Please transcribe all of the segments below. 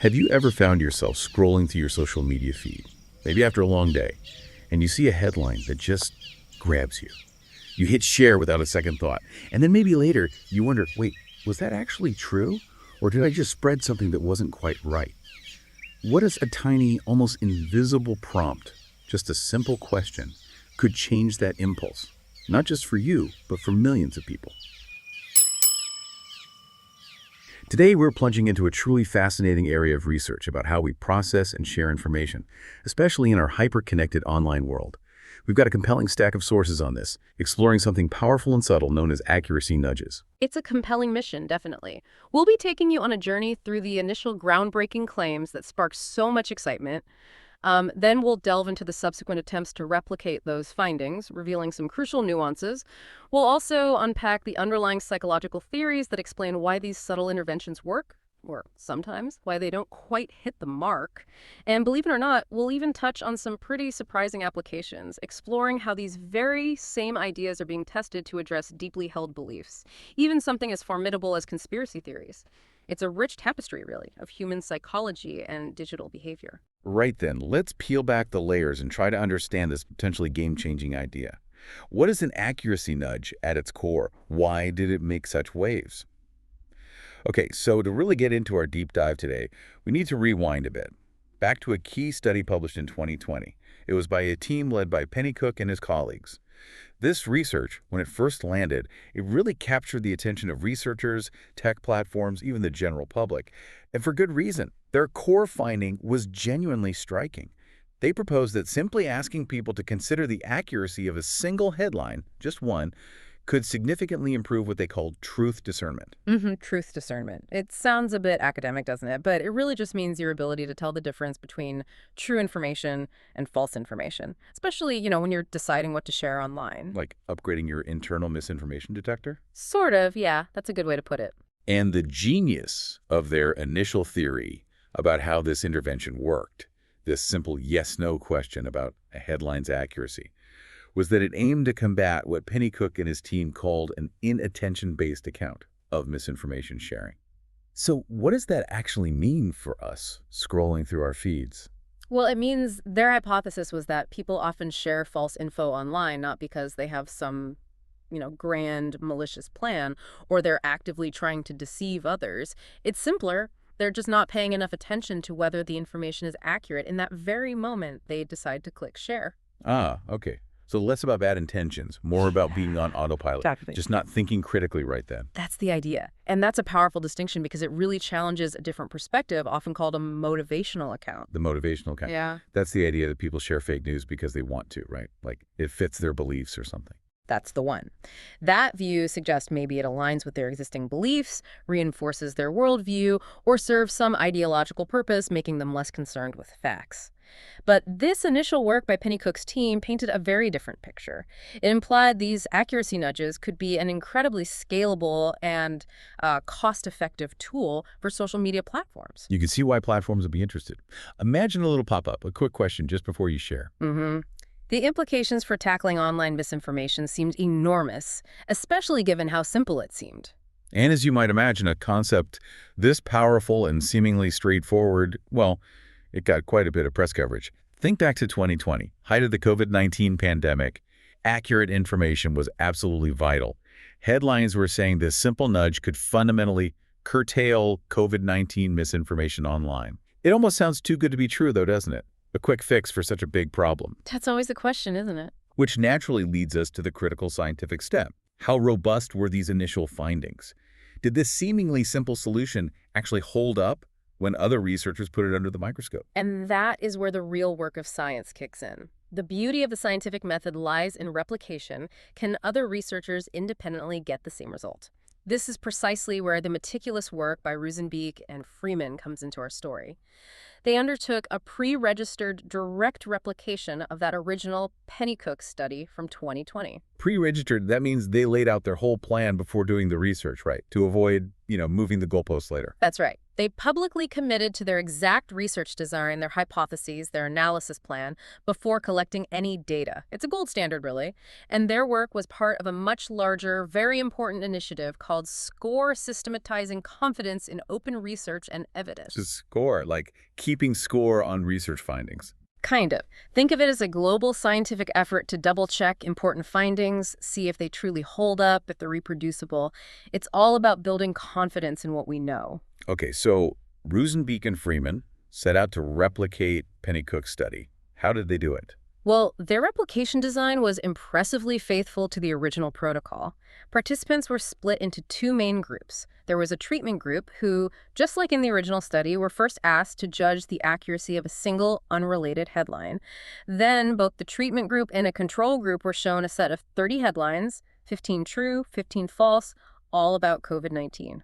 Have you ever found yourself scrolling through your social media feed, maybe after a long day, and you see a headline that just grabs you? You hit share without a second thought, and then maybe later you wonder, wait, was that actually true? Or did I just spread something that wasn't quite right? What is a tiny, almost invisible prompt, just a simple question, could change that impulse? Not just for you, but for millions of people. Today, we're plunging into a truly fascinating area of research about how we process and share information, especially in our hyper-connected online world. We've got a compelling stack of sources on this, exploring something powerful and subtle known as accuracy nudges. It's a compelling mission, definitely. We'll be taking you on a journey through the initial groundbreaking claims that sparked so much excitement. Then we'll delve into the subsequent attempts to replicate those findings, revealing some crucial nuances. We'll also unpack the underlying psychological theories that explain why these subtle interventions work, or sometimes why they don't quite hit the mark. And believe it or not, we'll even touch on some pretty surprising applications, exploring how these very same ideas are being tested to address deeply held beliefs, even something as formidable as conspiracy theories. It's a rich tapestry, really, of human psychology and digital behavior. Right then, let's peel back the layers and try to understand this potentially game-changing idea. What is an accuracy nudge at its core? Why did it make such waves? Okay, so to really get into our deep dive today, we need to rewind a bit. Back to a key study published in 2020. It was by a team led by Pennycook and his colleagues. This research, when it first landed, it really captured the attention of researchers, tech platforms, even the general public. And for good reason. Their core finding was genuinely striking. They proposed that simply asking people to consider the accuracy of a single headline, just one, could significantly improve what they called truth discernment. Truth discernment. It sounds a bit academic, doesn't it? But it really just means your ability to tell the difference between true information and false information, especially, when you're deciding what to share online. Like upgrading your internal misinformation detector? Sort of, yeah. That's a good way to put it. And the genius of their initial theory about how this intervention worked, this simple yes-no question about a headline's accuracy, was that it aimed to combat what Pennycook and his team called an inattention-based account of misinformation sharing. So what does that actually mean for us scrolling through our feeds? Well, it means their hypothesis was that people often share false info online, not because they have some grand malicious plan or they're actively trying to deceive others. It's simpler. They're just not paying enough attention to whether the information is accurate in that very moment they decide to click share. Ah, okay. So less about bad intentions, more about being on autopilot, Exactly. just not thinking critically right then. That's the idea. And that's a powerful distinction because it really challenges a different perspective, often called a motivational account. The motivational kind. Yeah. That's the idea that people share fake news because they want to, right? Like it fits their beliefs or something. That's the one. That view suggests maybe it aligns with their existing beliefs, reinforces their worldview, or serves some ideological purpose, making them less concerned with facts. But this initial work by Pennycook's team painted a very different picture. It implied these accuracy nudges could be an incredibly scalable and cost-effective tool for social media platforms. You can see why platforms would be interested. Imagine a little pop-up, a quick question just before you share. The implications for tackling online misinformation seemed enormous, especially given how simple it seemed. And as you might imagine, a concept this powerful and seemingly straightforward, well, it got quite a bit of press coverage. Think back to 2020, height of the COVID-19 pandemic. Accurate information was absolutely vital. Headlines were saying this simple nudge could fundamentally curtail COVID-19 misinformation online. It almost sounds too good to be true, though, doesn't it? A quick fix for such a big problem. That's always the question, isn't it? Which naturally leads us to the critical scientific step. How robust were these initial findings? Did this seemingly simple solution actually hold up when other researchers put it under the microscope? And that is where the real work of science kicks in. The beauty of the scientific method lies in replication. Can other researchers independently get the same result? This is precisely where the meticulous work by Ruminations and Freeman comes into our story. They undertook a pre-registered direct replication of that original Pennycook study from 2020. Pre-registered, that means they laid out their whole plan before doing the research, right? To avoid, moving the goalposts later. That's right. They publicly committed to their exact research design, their hypotheses, their analysis plan, before collecting any data. It's a gold standard, really. And their work was part of a much larger, very important initiative called SCORE, Systematizing Confidence in Open Research and Evidence. To score, like keeping score on research findings. Kind of. Think of it as a global scientific effort to double-check important findings, see if they truly hold up, if they're reproducible. It's all about building confidence in what we know. Okay, so Rosenbeek and Freeman set out to replicate Pennycook's study. How did they do it? Well, their replication design was impressively faithful to the original protocol. Participants were split into two main groups. There was a treatment group who, just like in the original study, were first asked to judge the accuracy of a single, unrelated headline. Then, both the treatment group and a control group were shown a set of 30 headlines, 15 true, 15 false, all about COVID-19.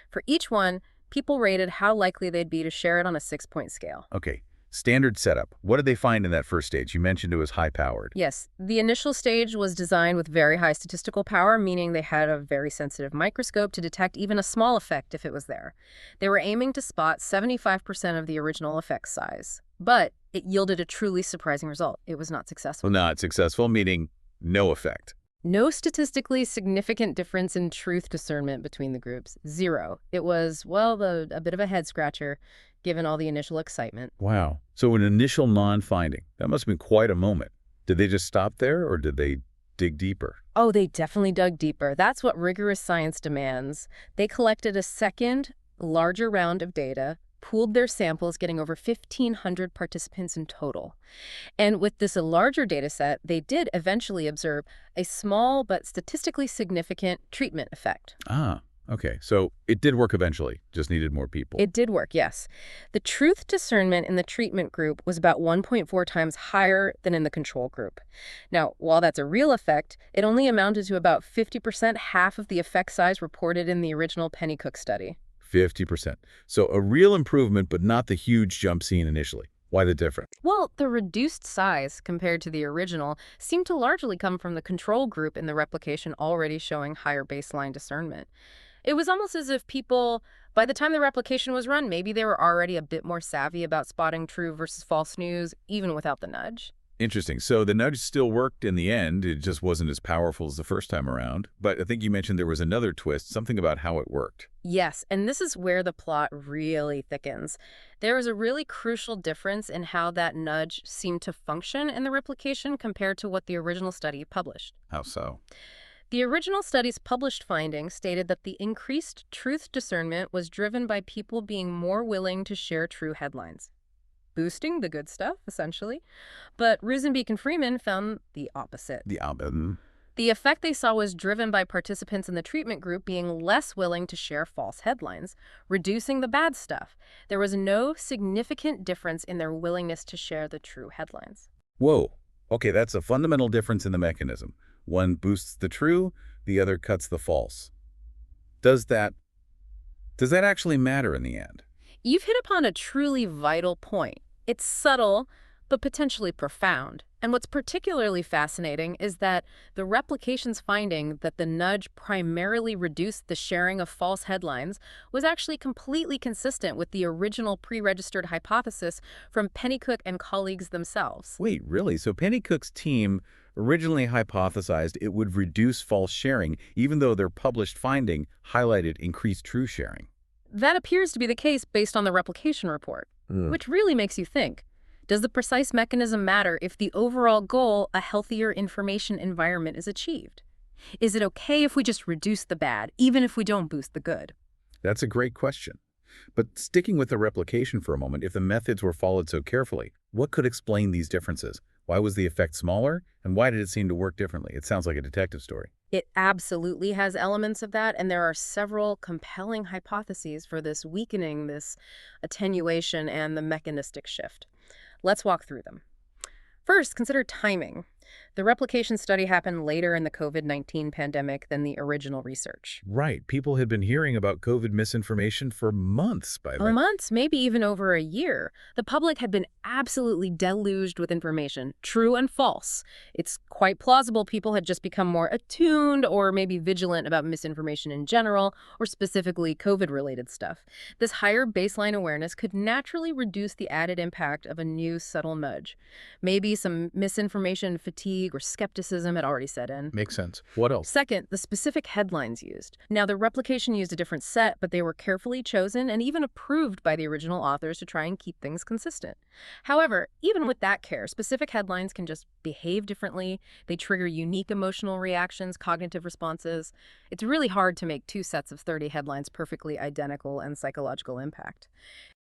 For each one, people rated how likely they'd be to share it on a 6-point scale. Okay. Standard setup. What did they find in that first stage? You mentioned it was high-powered. Yes, the initial stage was designed with very high statistical power, meaning they had a very sensitive microscope to detect even a small effect if it was there. They were aiming to spot 75% of the original effect size. But it yielded a truly surprising result. It was not successful. Well, not successful, meaning no effect. No statistically significant difference in truth discernment between the groups. Zero. It was, well, a bit of a head-scratcher, given all the initial excitement. Wow. So an initial non-finding. That must have been quite a moment. Did they just stop there, or did they dig deeper? Oh, they definitely dug deeper. That's what rigorous science demands. They collected a second, larger round of data, pooled their samples, getting over 1,500 participants in total. And with this larger data set, they did eventually observe a small but statistically significant treatment effect. Ah, okay. So it did work eventually, just needed more people. It did work, yes. The truth discernment in the treatment group was about 1.4 times higher than in the control group. Now, while that's a real effect, it only amounted to about 50%, half of the effect size reported in the original Pennycook study. 50%. So a real improvement, but not the huge jump seen initially. Why the difference? Well, the reduced size compared to the original seemed to largely come from the control group in the replication already showing higher baseline discernment. It was almost as if people, by the time the replication was run, maybe they were already a bit more savvy about spotting true versus false news, even without the nudge. Interesting. So the nudge still worked in the end. It just wasn't as powerful as the first time around. But I think you mentioned there was another twist, something about how it worked. Yes, and this is where the plot really thickens. There is a really crucial difference in how that nudge seemed to function in the replication compared to what the original study published. How so? The original study's published findings stated that the increased truth discernment was driven by people being more willing to share true headlines. Boosting the good stuff, essentially. But Rosenbeek and Freeman found the opposite. The effect they saw was driven by participants in the treatment group being less willing to share false headlines, reducing the bad stuff. There was no significant difference in their willingness to share the true headlines. Whoa. Okay, that's a fundamental difference in the mechanism. One boosts the true, the other cuts the false. Does that actually matter in the end? You've hit upon a truly vital point. It's subtle, but potentially profound. And what's particularly fascinating is that the replication's finding that the nudge primarily reduced the sharing of false headlines was actually completely consistent with the original pre-registered hypothesis from Pennycook and colleagues themselves. Wait, really? So Pennycook's team originally hypothesized it would reduce false sharing, even though their published finding highlighted increased true sharing. That appears to be the case based on the replication report, which really makes you think. Does the precise mechanism matter if the overall goal, a healthier information environment, is achieved? Is it okay if we just reduce the bad, even if we don't boost the good? That's a great question. But sticking with the replication for a moment, if the methods were followed so carefully, what could explain these differences? Why was the effect smaller, and why did it seem to work differently? It sounds like a detective story. It absolutely has elements of that, and there are several compelling hypotheses for this weakening, this attenuation, and the mechanistic shift. Let's walk through them. First, consider timing. The replication study happened later in the COVID-19 pandemic than the original research. Right. People had been hearing about COVID misinformation for months by then. Months, maybe even over a year. The public had been absolutely deluged with information, true and false. It's quite plausible people had just become more attuned or maybe vigilant about misinformation in general, or specifically COVID-related stuff. This higher baseline awareness could naturally reduce the added impact of a new subtle nudge. Maybe some misinformation fatigue or skepticism had already set in. Makes sense. What else? Second, the specific headlines used. Now, the replication used a different set, but they were carefully chosen and even approved by the original authors to try and keep things consistent. However, even with that care, specific headlines can just behave differently. They trigger unique emotional reactions, cognitive responses. It's really hard to make two sets of 30 headlines perfectly identical and psychological impact.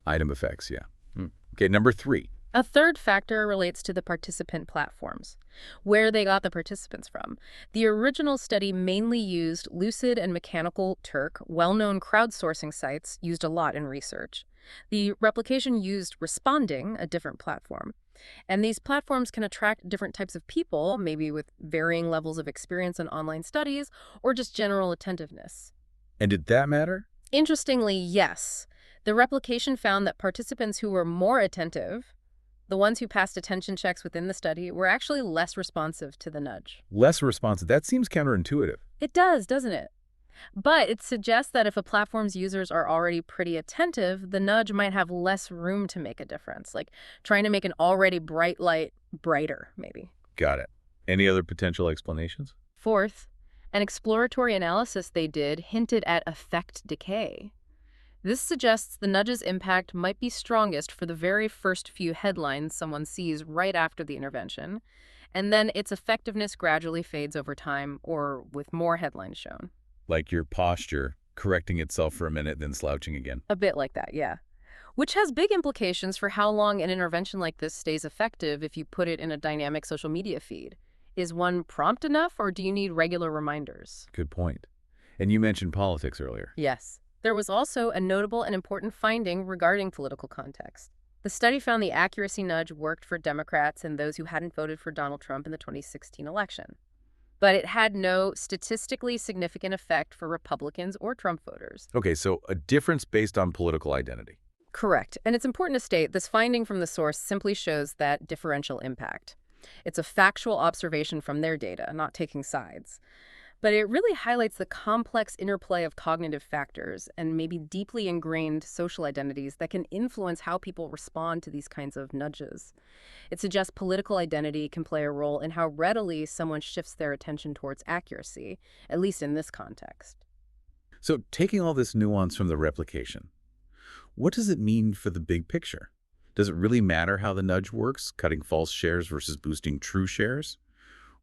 Item effects, yeah. Okay, number 3. A third factor relates to the participant platforms, where they got the participants from. The original study mainly used Lucid and Mechanical Turk, well-known crowdsourcing sites used a lot in research. The replication used Responding, a different platform. And these platforms can attract different types of people, maybe with varying levels of experience in online studies or just general attentiveness. And did that matter? Interestingly, yes. The replication found that participants who were more attentive, the ones who passed attention checks within the study, were actually less responsive to the nudge. Less responsive. That seems counterintuitive. It does, doesn't it? But it suggests that if a platform's users are already pretty attentive, the nudge might have less room to make a difference, like trying to make an already bright light brighter, maybe. Got it. Any other potential explanations? Fourth, an exploratory analysis they did hinted at effect decay. This suggests the nudge's impact might be strongest for the very first few headlines someone sees right after the intervention, and then its effectiveness gradually fades over time or with more headlines shown. Like your posture correcting itself for a minute, then slouching again. A bit like that, yeah. Which has big implications for how long an intervention like this stays effective if you put it in a dynamic social media feed. Is one prompt enough, or do you need regular reminders? Good point. And you mentioned politics earlier. Yes. There was also a notable and important finding regarding political context. The study found the accuracy nudge worked for Democrats and those who hadn't voted for Donald Trump in the 2016 election. But it had no statistically significant effect for Republicans or Trump voters. Okay, so a difference based on political identity. Correct. And it's important to state this finding from the source simply shows that differential impact. It's a factual observation from their data, not taking sides. But it really highlights the complex interplay of cognitive factors and maybe deeply ingrained social identities that can influence how people respond to these kinds of nudges. It suggests political identity can play a role in how readily someone shifts their attention towards accuracy, at least in this context. So taking all this nuance from the replication, what does it mean for the big picture? Does it really matter how the nudge works, cutting false shares versus boosting true shares?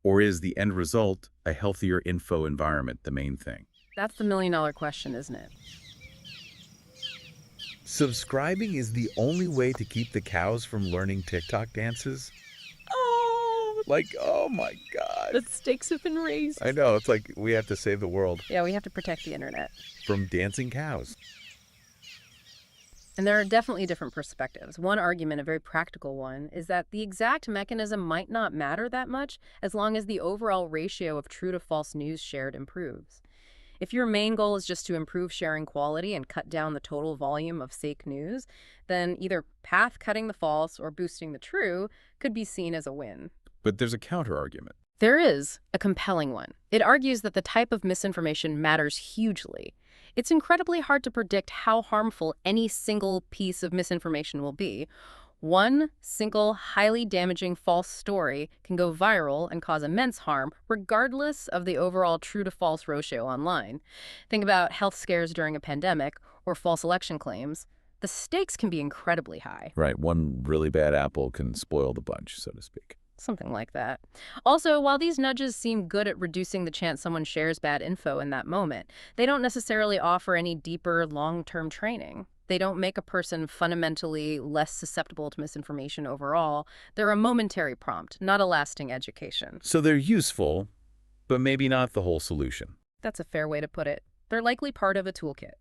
Or is the end result, a healthier info environment, the main thing? That's the million-dollar question, isn't it? Subscribing is the only way to keep the cows from learning TikTok dances? Oh, oh my God. The stakes have been raised. I know, it's like we have to save the world. Yeah, we have to protect the internet. From dancing cows. And there are definitely different perspectives. One argument, a very practical one, is that the exact mechanism might not matter that much as long as the overall ratio of true to false news shared improves. If your main goal is just to improve sharing quality and cut down the total volume of fake news, then either cutting the false or boosting the true could be seen as a win. But there's a counter-argument. There is a compelling one. It argues that the type of misinformation matters hugely. It's incredibly hard to predict how harmful any single piece of misinformation will be. One single, highly damaging false story can go viral and cause immense harm, regardless of the overall true-to-false ratio online. Think about health scares during a pandemic or false election claims. The stakes can be incredibly high. Right, one really bad apple can spoil the bunch, so to speak. Something like that. Also, while these nudges seem good at reducing the chance someone shares bad info in that moment, they don't necessarily offer any deeper, long-term training. They don't make a person fundamentally less susceptible to misinformation overall. They're a momentary prompt, not a lasting education. So they're useful, but maybe not the whole solution. That's a fair way to put it. They're likely part of a toolkit.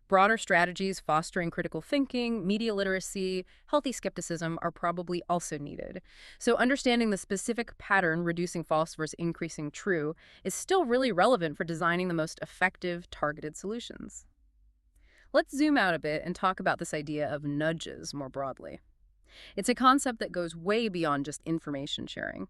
Broader strategies fostering critical thinking, media literacy, healthy skepticism are probably also needed. So understanding the specific pattern reducing false versus increasing true is still really relevant for designing the most effective targeted solutions. Let's zoom out a bit and talk about this idea of nudges more broadly. It's a concept that goes way beyond just information sharing.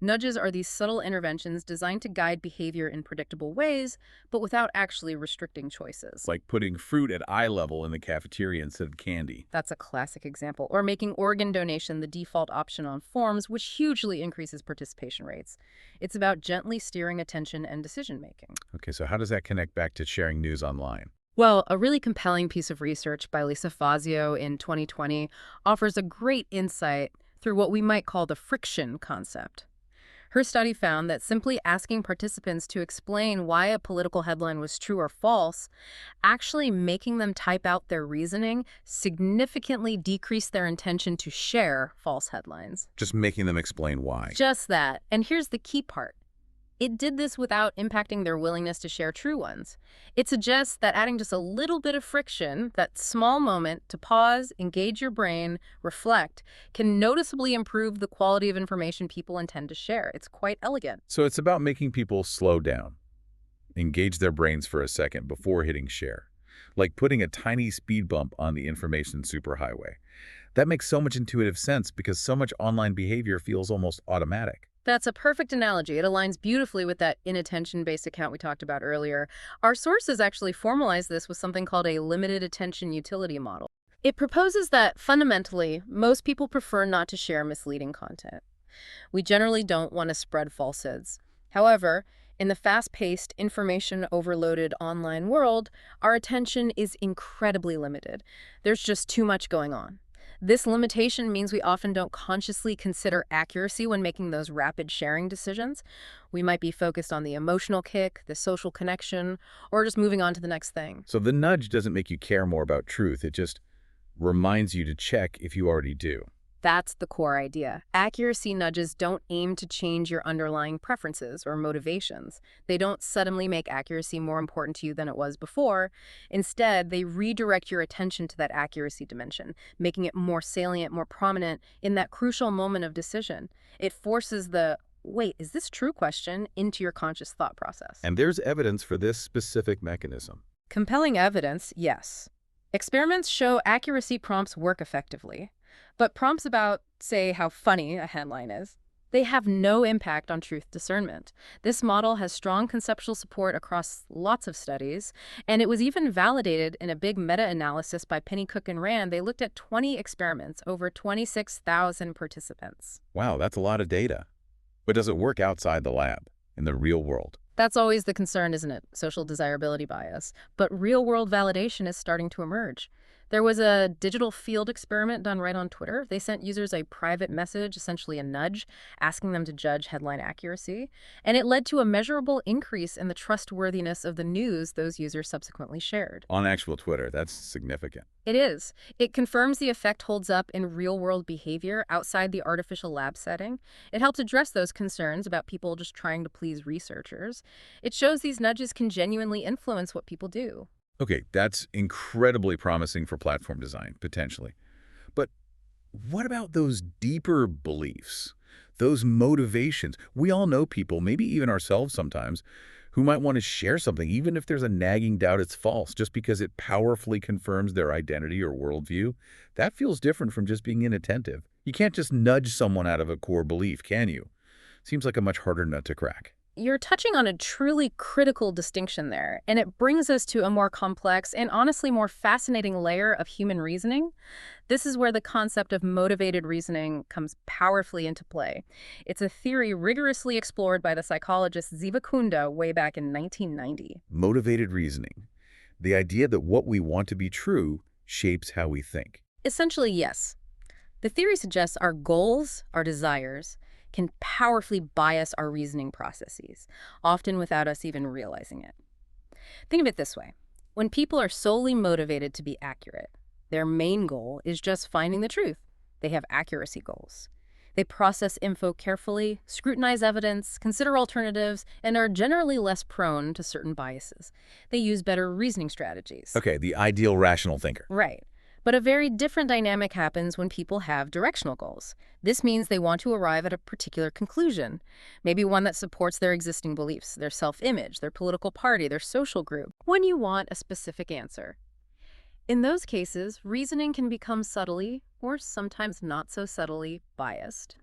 Nudges are these subtle interventions designed to guide behavior in predictable ways, but without actually restricting choices. Like putting fruit at eye level in the cafeteria instead of candy. That's a classic example. Or making organ donation the default option on forms, which hugely increases participation rates. It's about gently steering attention and decision-making. Okay, so how does that connect back to sharing news online? Well, a really compelling piece of research by Lisa Fazio in 2020 offers a great insight through what we might call the friction concept. Her study found that simply asking participants to explain why a political headline was true or false, actually making them type out their reasoning, significantly decreased their intention to share false headlines. Just making them explain why. Just that. And here's the key part. It did this without impacting their willingness to share true ones. It suggests that adding just a little bit of friction, that small moment to pause, engage your brain, reflect, can noticeably improve the quality of information people intend to share. It's quite elegant. So it's about making people slow down, engage their brains for a second before hitting share, like putting a tiny speed bump on the information superhighway. That makes so much intuitive sense because so much online behavior feels almost automatic. That's a perfect analogy. It aligns beautifully with that inattention-based account we talked about earlier. Our sources actually formalize this with something called a limited attention utility model. It proposes that, fundamentally, most people prefer not to share misleading content. We generally don't want to spread falsehoods. However, in the fast-paced, information-overloaded online world, our attention is incredibly limited. There's just too much going on. This limitation means we often don't consciously consider accuracy when making those rapid sharing decisions. We might be focused on the emotional kick, the social connection, or just moving on to the next thing. So the nudge doesn't make you care more about truth. It just reminds you to check if you already do. That's the core idea. Accuracy nudges don't aim to change your underlying preferences or motivations. They don't suddenly make accuracy more important to you than it was before. Instead, they redirect your attention to that accuracy dimension, making it more salient, more prominent in that crucial moment of decision. It forces the, wait, is this true question into your conscious thought process. And there's evidence for this specific mechanism. Compelling evidence, yes. Experiments show accuracy prompts work effectively. But prompts about, say, how funny a headline is, they have no impact on truth discernment. This model has strong conceptual support across lots of studies, and it was even validated in a big meta-analysis by Pennycook and Rand. They looked at 20 experiments, over 26,000 participants. Wow, that's a lot of data. But does it work outside the lab, in the real world? That's always the concern, isn't it? Social desirability bias. But real-world validation is starting to emerge. There was a digital field experiment done right on Twitter. They sent users a private message, essentially a nudge, asking them to judge headline accuracy. And it led to a measurable increase in the trustworthiness of the news those users subsequently shared. On actual Twitter, that's significant. It is. It confirms the effect holds up in real-world behavior outside the artificial lab setting. It helps address those concerns about people just trying to please researchers. It shows these nudges can genuinely influence what people do. Okay, that's incredibly promising for platform design, potentially. But what about those deeper beliefs, those motivations? We all know people, maybe even ourselves sometimes, who might want to share something, even if there's a nagging doubt it's false, just because it powerfully confirms their identity or worldview. That feels different from just being inattentive. You can't just nudge someone out of a core belief, can you? Seems like a much harder nut to crack. You're touching on a truly critical distinction there, and it brings us to a more complex and honestly more fascinating layer of human reasoning. This is where the concept of motivated reasoning comes powerfully into play. It's a theory rigorously explored by the psychologist Kunda way back in 1990. Motivated reasoning. The idea that what we want to be true shapes how we think. Essentially, yes. The theory suggests our goals, our desires, can powerfully bias our reasoning processes, often without us even realizing it. Think of it this way. When people are solely motivated to be accurate, their main goal is just finding the truth. They have accuracy goals. They process info carefully, scrutinize evidence, consider alternatives, and are generally less prone to certain biases. They use better reasoning strategies. Okay, the ideal rational thinker. Right. But a very different dynamic happens when people have directional goals. This means they want to arrive at a particular conclusion, maybe one that supports their existing beliefs, their self-image, their political party, their social group, when you want a specific answer. In those cases, reasoning can become subtly, or sometimes not so subtly, biased.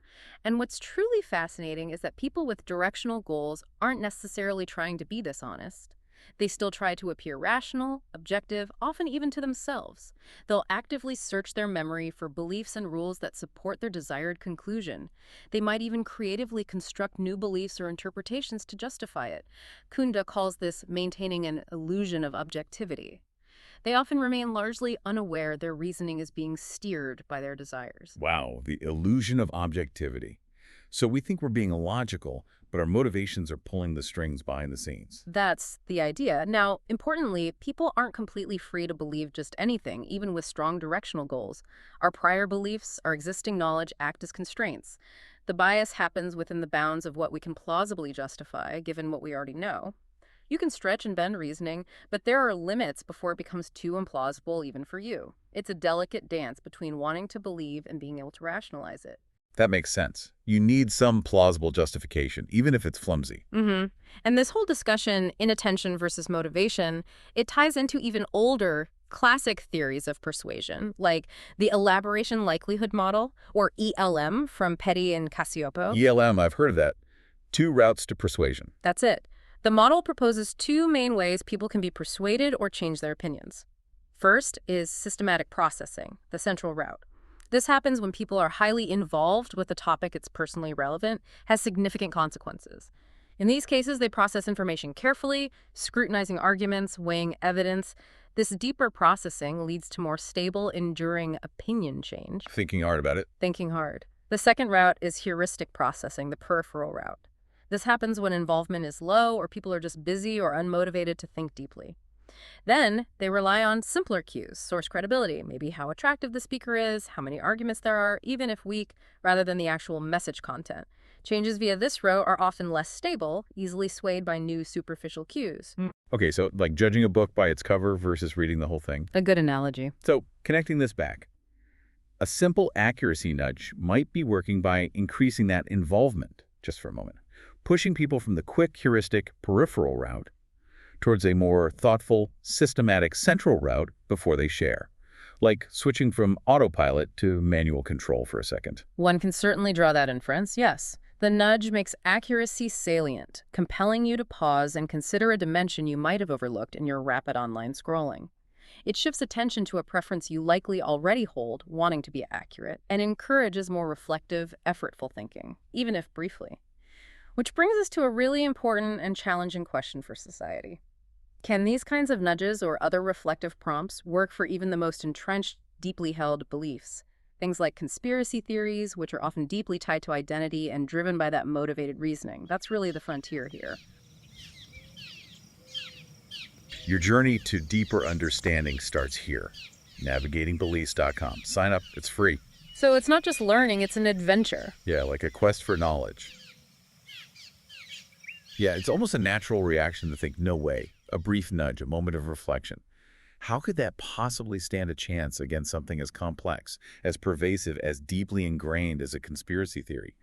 And what's truly fascinating is that people with directional goals aren't necessarily trying to be dishonest. They still try to appear rational, objective, often even to themselves. They'll actively search their memory for beliefs and rules that support their desired conclusion. They might even creatively construct new beliefs or interpretations to justify it. Kunda calls this maintaining an illusion of objectivity. They often remain largely unaware their reasoning is being steered by their desires. Wow, the illusion of objectivity. So we think we're being logical, but our motivations are pulling the strings behind the scenes. That's the idea. Now, importantly, people aren't completely free to believe just anything, even with strong directional goals. Our prior beliefs, our existing knowledge act as constraints. The bias happens within the bounds of what we can plausibly justify, given what we already know. You can stretch and bend reasoning, but there are limits before it becomes too implausible even for you. It's a delicate dance between wanting to believe and being able to rationalize it. That makes sense. You need some plausible justification, even if it's flimsy. And this whole discussion, inattention versus motivation, it ties into even older, classic theories of persuasion, like the Elaboration likelihood model, or ELM from Petty and Cacioppo. ELM, I've heard of that. 2 routes to persuasion. That's it. The model proposes 2 main ways people can be persuaded or change their opinions. First is systematic processing, the central route. This happens when people are highly involved with a topic that's personally relevant, has significant consequences. In these cases, they process information carefully, scrutinizing arguments, weighing evidence. This deeper processing leads to more stable, enduring opinion change. Thinking hard about it. Thinking hard. The second route is heuristic processing, the peripheral route. This happens when involvement is low or people are just busy or unmotivated to think deeply. Then they rely on simpler cues, source credibility, maybe how attractive the speaker is, how many arguments there are, even if weak, rather than the actual message content. Changes via this route are often less stable, easily swayed by new superficial cues. Okay, so like judging a book by its cover versus reading the whole thing. A good analogy. So connecting this back, a simple accuracy nudge might be working by increasing that involvement, just for a moment, pushing people from the quick heuristic peripheral route towards a more thoughtful, systematic central route before they share, like switching from autopilot to manual control for a second. One can certainly draw that inference, yes. The nudge makes accuracy salient, compelling you to pause and consider a dimension you might have overlooked in your rapid online scrolling. It shifts attention to a preference you likely already hold, wanting to be accurate, and encourages more reflective, effortful thinking, even if briefly. Which brings us to a really important and challenging question for society. Can these kinds of nudges or other reflective prompts work for even the most entrenched, deeply held beliefs? Things like conspiracy theories, which are often deeply tied to identity and driven by that motivated reasoning. That's really the frontier here. Your journey to deeper understanding starts here. NavigatingBeliefs.com. Sign up. It's free. So it's not just learning, it's an adventure. Yeah, like a quest for knowledge. Yeah, it's almost a natural reaction to think, no way, a brief nudge, a moment of reflection. How could that possibly stand a chance against something as complex, as pervasive, as deeply ingrained as a conspiracy theory?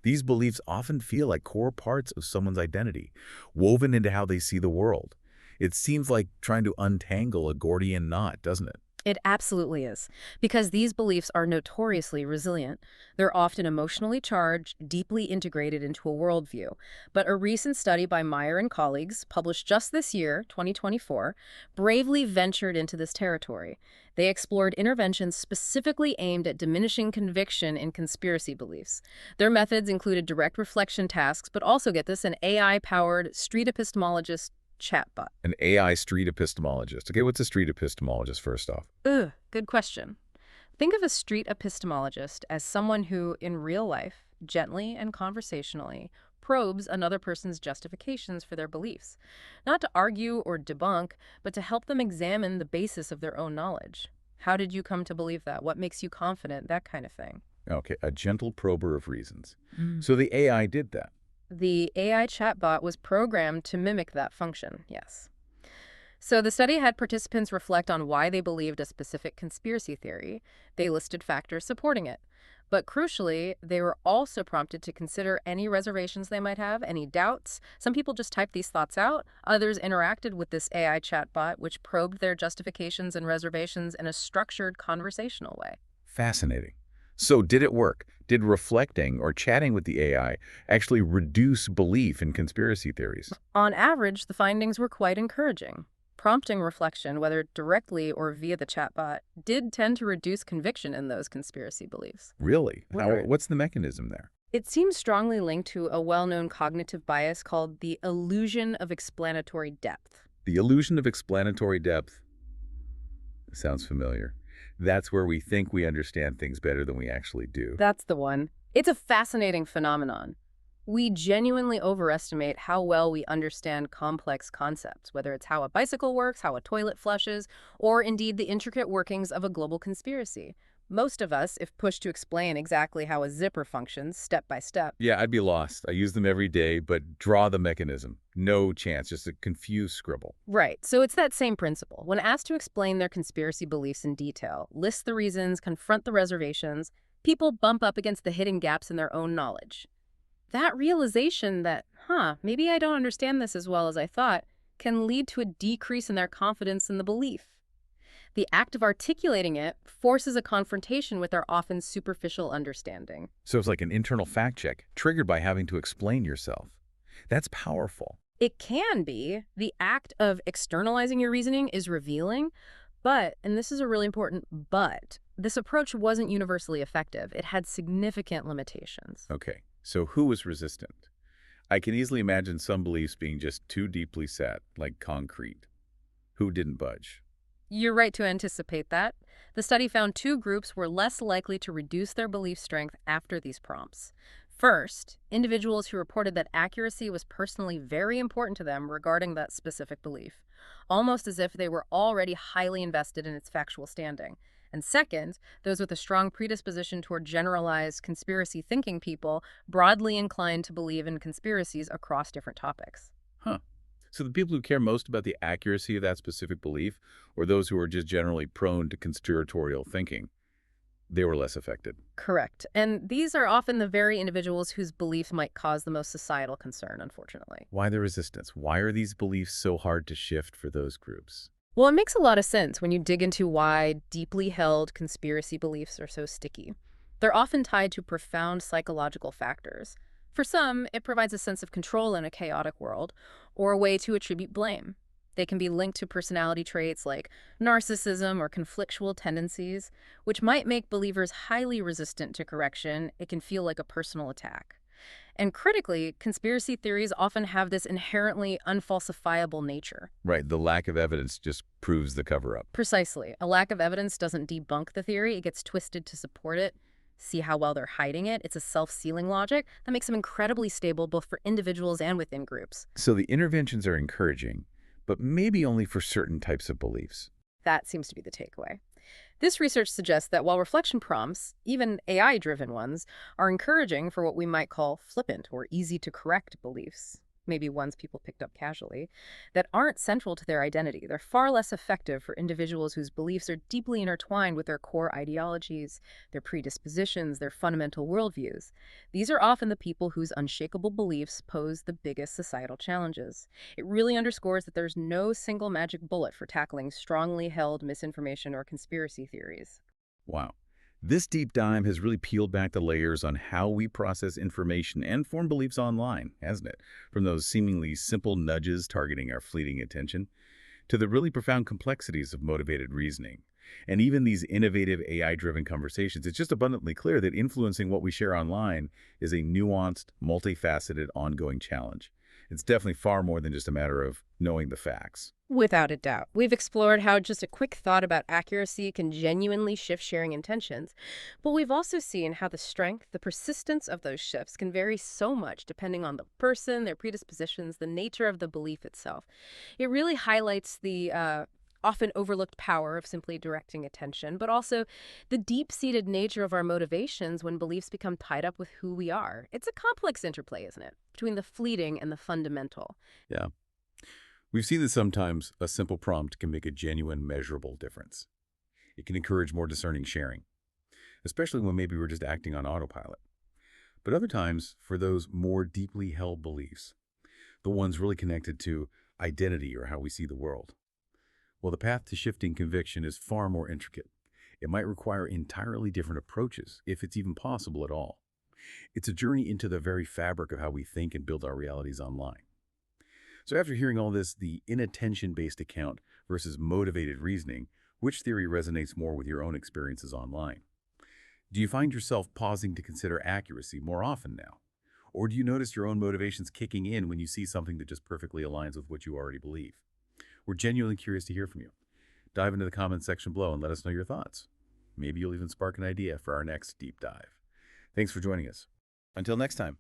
These beliefs often feel like core parts of someone's identity, woven into how they see the world. It seems like trying to untangle a Gordian knot, doesn't it? It absolutely is, because these beliefs are notoriously resilient. They're often emotionally charged, deeply integrated into a worldview. But a recent study by Meyer and colleagues, published just this year, 2024, bravely ventured into this territory. They explored interventions specifically aimed at diminishing conviction in conspiracy beliefs. Their methods included direct reflection tasks, but also, get this, an AI-powered street epistemologist chatbot. An AI street epistemologist. Okay, what's a street epistemologist first off? Good question. Think of a street epistemologist as someone who, in real life, gently and conversationally, probes another person's justifications for their beliefs. Not to argue or debunk, but to help them examine the basis of their own knowledge. How did you come to believe that? What makes you confident? That kind of thing. Okay, a gentle prober of reasons. Mm. So the AI did that. The AI chatbot was programmed to mimic that function, yes. So the study had participants reflect on why they believed a specific conspiracy theory. They listed factors supporting it. But crucially, they were also prompted to consider any reservations they might have, any doubts. Some people just typed these thoughts out. Others interacted with this AI chatbot, which probed their justifications and reservations in a structured conversational way. Fascinating. So did it work? Did reflecting or chatting with the AI actually reduce belief in conspiracy theories? On average, the findings were quite encouraging. Prompting reflection, whether directly or via the chatbot, did tend to reduce conviction in those conspiracy beliefs. Really? Right. What's the mechanism there? It seems strongly linked to a well-known cognitive bias called the illusion of explanatory depth. The illusion of explanatory depth sounds familiar. That's where we think we understand things better than we actually do. That's the one. It's a fascinating phenomenon. We genuinely overestimate how well we understand complex concepts, whether it's how a bicycle works, how a toilet flushes, or indeed the intricate workings of a global conspiracy. Most of us, if pushed to explain exactly how a zipper functions step by step. Yeah, I'd be lost. I use them every day, but draw the mechanism. No chance, just a confused scribble. Right, so it's that same principle. When asked to explain their conspiracy beliefs in detail, list the reasons, confront the reservations, people bump up against the hidden gaps in their own knowledge. That realization that, maybe I don't understand this as well as I thought, can lead to a decrease in their confidence in the belief. The act of articulating it forces a confrontation with their often superficial understanding. So it's like an internal fact check, triggered by having to explain yourself. That's powerful. It can be. The act of externalizing your reasoning is revealing, but, and this is a really important but, this approach wasn't universally effective. It had significant limitations. Okay, so who was resistant? I can easily imagine some beliefs being just too deeply set, like concrete. Who didn't budge? You're right to anticipate that. The study found two groups were less likely to reduce their belief strength after these prompts. First, individuals who reported that accuracy was personally very important to them regarding that specific belief, almost as if they were already highly invested in its factual standing. And second, those with a strong predisposition toward generalized conspiracy thinking people, broadly inclined to believe in conspiracies across different topics. Huh. So the people who care most about the accuracy of that specific belief, or those who are just generally prone to conspiratorial thinking, they were less affected. Correct. And these are often the very individuals whose beliefs might cause the most societal concern, unfortunately. Why the resistance? Why are these beliefs so hard to shift for those groups? Well, it makes a lot of sense when you dig into why deeply held conspiracy beliefs are so sticky. They're often tied to profound psychological factors. For some, it provides a sense of control in a chaotic world, or a way to attribute blame. They can be linked to personality traits like narcissism or conflictual tendencies, which might make believers highly resistant to correction. It can feel like a personal attack. And critically, conspiracy theories often have this inherently unfalsifiable nature. Right, the lack of evidence just proves the cover-up. Precisely. A lack of evidence doesn't debunk the theory, it gets twisted to support it. See how well they're hiding it? It's a self-sealing logic that makes them incredibly stable both for individuals and within groups. So the interventions are encouraging, but maybe only for certain types of beliefs. That seems to be the takeaway. This research suggests that while reflection prompts, even AI-driven ones, are encouraging for what we might call flippant or easy-to-correct beliefs, maybe ones people picked up casually, that aren't central to their identity. They're far less effective for individuals whose beliefs are deeply intertwined with their core ideologies, their predispositions, their fundamental worldviews. These are often the people whose unshakable beliefs pose the biggest societal challenges. It really underscores that there's no single magic bullet for tackling strongly held misinformation or conspiracy theories. Wow. This deep dive has really peeled back the layers on how we process information and form beliefs online, hasn't it? From those seemingly simple nudges targeting our fleeting attention, to the really profound complexities of motivated reasoning. And even these innovative AI-driven conversations, it's just abundantly clear that influencing what we share online is a nuanced, multifaceted, ongoing challenge. It's definitely far more than just a matter of knowing the facts. Without a doubt. We've explored how just a quick thought about accuracy can genuinely shift sharing intentions, but we've also seen how the strength, the persistence of those shifts can vary so much depending on the person, their predispositions, the nature of the belief itself. It really highlights the often overlooked power of simply directing attention, but also the deep-seated nature of our motivations when beliefs become tied up with who we are. It's a complex interplay, isn't it, between the fleeting and the fundamental. Yeah. We've seen that sometimes a simple prompt can make a genuine, measurable difference. It can encourage more discerning sharing, especially when maybe we're just acting on autopilot. But other times, for those more deeply held beliefs, the ones really connected to identity or how we see the world, well, the path to shifting conviction is far more intricate. It might require entirely different approaches, if it's even possible at all. It's a journey into the very fabric of how we think and build our realities online. So after hearing all this, the inattention-based account versus motivated reasoning, which theory resonates more with your own experiences online? Do you find yourself pausing to consider accuracy more often now? Or do you notice your own motivations kicking in when you see something that just perfectly aligns with what you already believe? We're genuinely curious to hear from you. Dive into the comments section below and let us know your thoughts. Maybe you'll even spark an idea for our next deep dive. Thanks for joining us. Until next time.